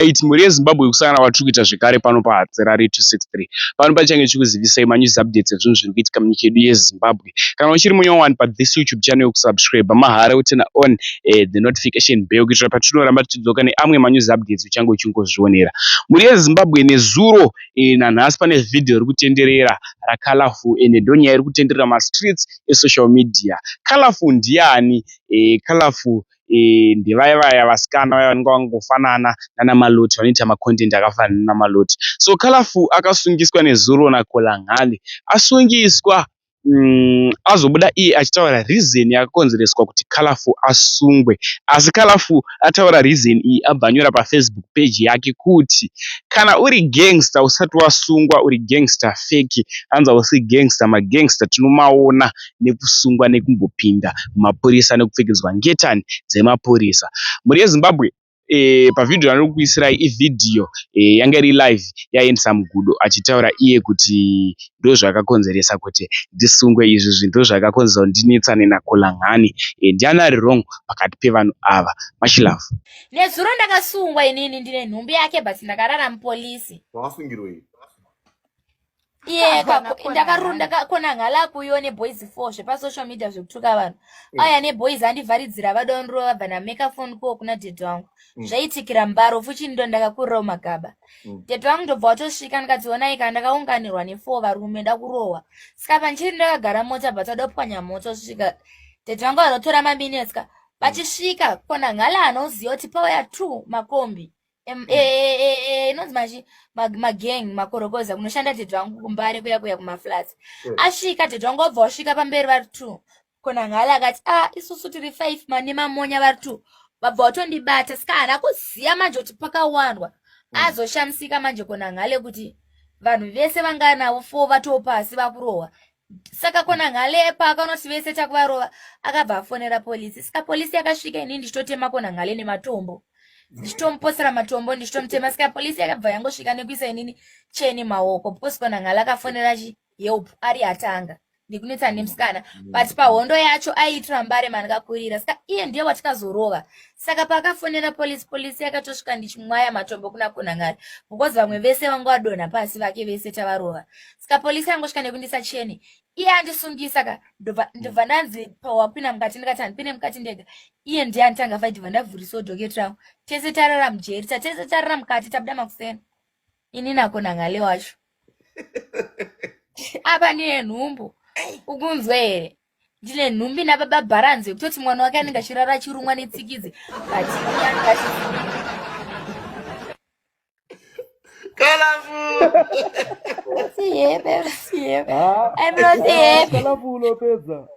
Iti mhuri yeZimbabwe kusangana vatiri kuita zvekare pano paHatsirari 263 pano pachange chikuzivisai manews updates ezvinhu zviri kuitika munyika yedu yeZimbabwe. Kana uchiri munyowani pathis YouTube channel yokusubscribe mahara utena on the notification bell kuitira patinoramba tichidzoka neamwe manews updates uchange uchingozvionera. Mhuri yeZimbabwe nezuro nanhasi pane vhidhiyo iri kutenderera raColorful ndo nyaya iri kutenderera mastreets esocial media. Colorful ndiani? Colorful ndivaya vaya vasikana vaya vanenge vangofanana nana Maloti vanoita macontent akafanana naMaloti. So Colorful akasungiswa nezuro naKolanhale, asungiswa azobuda iye achitaura reason yakakonzereswa kuti Colorful asungwe. Asi Colorful ataura reason iyi abva anyora paFacebook page yake kuti kana uri gangster usati wasungwa uri gangster fake, hanza usi gangster. Magangster tinomaona nekusungwa nekumbopinda mumapurisa nekupfekedzwa ngetani dzemapurisa. Mhuri yeZimbabwe pavhidhiyo yandiri kukuisirai ivhidhiyo yanga iri live yaendesa Mugudo achitaura iye kuti ndo zvakakonzeresa kuti ndisungwe, izvi ndo zvakakonzeresa kuti ndinetsane naKolanhale. Ndiani ari wrong pakati pevanhu ava? Machilavu. Nezuro ndakasungwa inini ndine nhumbi yake basi ndakarara mupolisi. Wasungirwei? Iye ndakarunda Konanhale kuyo neBoys 4 zvepasocial media zvekutuka vanhu. Aya neBoys andivharidzira vadondoro vabva nameka phone call kuna dede wangu. Zvaitikira Mbaro fuchi ndo ndakakurira magaba. Dede wangu ndobva watosvika ndikadziona ika ndakaunganirwa ne4 varume ndakurohwa. Saka panchiri ndakagara mota batadopwanya moto svika. Dede wangu anotora maminetska. Vachisvika Konanhale anoziva kuti pauya 2 makombi. Inonzi machi magang makorokoza kunoshanda dede wangu kumbare kuya kumaflats. Asvika dede wangu obva wasvika pamberi vari 2. Konanhale akati isusu tiri 5 mani mamonya vari 2. Vabva watondibata saka haana kuziya manje kuti pakawandwa. Azoshamisika manje Konanhale kuti vanhu vese vanga navo 4 vatopasi vakurohwa. Saka Konanhale pakanoti vese takuvarova akabva afonera polisi. Saka polisi yakasvika inini ndichitotema Konanhale nematombo. Ndichitomposera matombo ndichitomutema. Saka polisi yakabva yangosvika nekuisa inini cheni maoko. Because Konanhale akafonera help ari atanga ndikunetsa nemusikana. But pahondo yacho aiitira Mbare mandakakurira. Saka iye ndiye watikazorova. Saka pakafonera polisi yakatosvika ndichimwaya matombo kuna Konanhale. Because vamwe vese vanga vadonha pasi vake vese tavarova. Saka polisi yangosvika nekundisa cheni. Iye andisungisa ka ndobva ndanzi pawapinda mukati ndikati handipinde mukati ndega. Iye ndiye anditanga fight ndavhurisawo dhoketi rangu. Tese tarara mujeri, tese tarara mukati tabuda makuseni. Ini naKonanhale wacho. Apa ndine nhumbu. Ukunzwe here. Ndine nhumbi nababa Bharanze kutoti mwana wake anenge achirara achirumwa netsikidzi. Colorful! I'm not happy. Colorful Lopeza.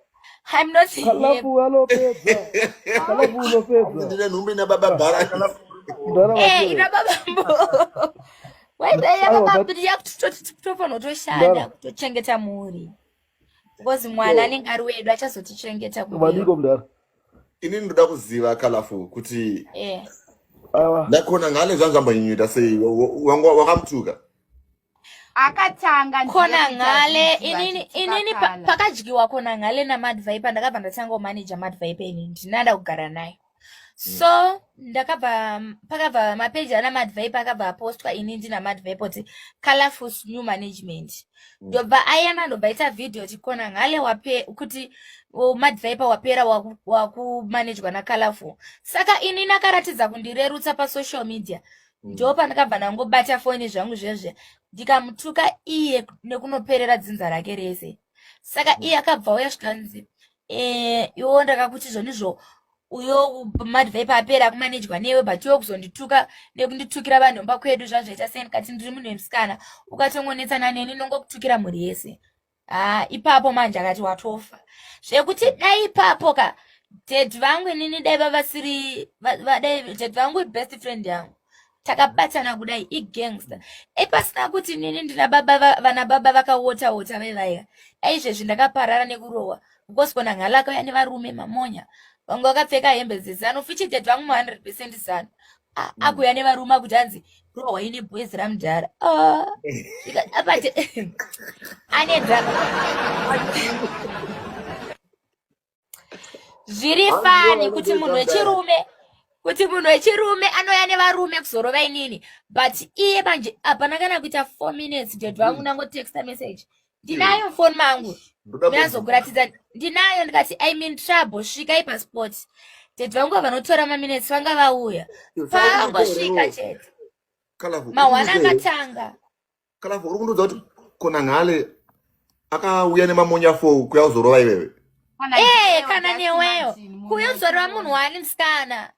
I'm not happy. Colorful Lopeza. Colorful Lopeza. Ndine nhumbi nababa Bharanze. Ina baba mbo. Waidaya baba kuti yakutofana kutoshanda kutochengeta mhuri. Because mwana anenge ari wedu achazotichengeta kuyo. Madiko mdara. Inini ndoda kuziva Colorful kuti naKonanhale zvanzvambonyunyuta sei wakamutuka? Akatanga Konanhale inini pakadyiwa Konanhale naMadviper ndakabva ndatanga manager Madviper inini ndinanda kugara naye. So pakabva mapeji ana Madviper akabva apostwa inini ndina Madviper kuti Colorful new management. Ndobva ayana ndobvaita video kuti Konanhale kuti Madviper wapera wakumanagwa naColorful. Saka inini akaratidza kundirerutsa pasocial media. Ndo pandakabva nangobata foni zvangu zvezve ndikamutuka iye nekunoperera dzinza rake rese. Saka iye akabva uyasvikanzi iwo ndakakuti zvonizvo uyo Madviper apera kumanagwa newe but iwe kuzondituka nekunditukira vanhomba kwedu zvazvaita sei ndikati ndiri munhu wemusikana ukatongonetsana neni nongokutukira mhuri yese. Ipapo manje akati watofa. Zvekuti dai ipapo ka dede vangu inini dai vavasiri dede vangu best friend yangu. Takabatana kudai igangster. Pasina kuti nini ndina vana baba vakawota vevaya. Izvezvi ndakaparara nekurohwa. Because Konanhale akauya nevarume mamonya. Vangu vakapfeka hembe zezano fichi dede vangu 100% zano. Akuya nevarume kuti anzi rohwa ine boys ramudhara. Apate ane drama. Zviri fani kuti munhu wechirume kuti munhu wechirume anouya nevarume kuzorova inini. But iye manje hapana kana kuita 4 minutes dhedhi wangu nangotexta message. Ndinayo phone mangu. Ndinazokuratidza ndinayo ndikati I'm in trouble svikai passport. Dhedhi vangu vanotora maminutes vanga vauya. Pangosvika chete. Mawana akatanga. Kalafu uri kundudza kuti kona ngale akauya nemamonya 4 kuya kuzorova iwewe. Kana neweyo kuya kuzorova munhu wani musikana.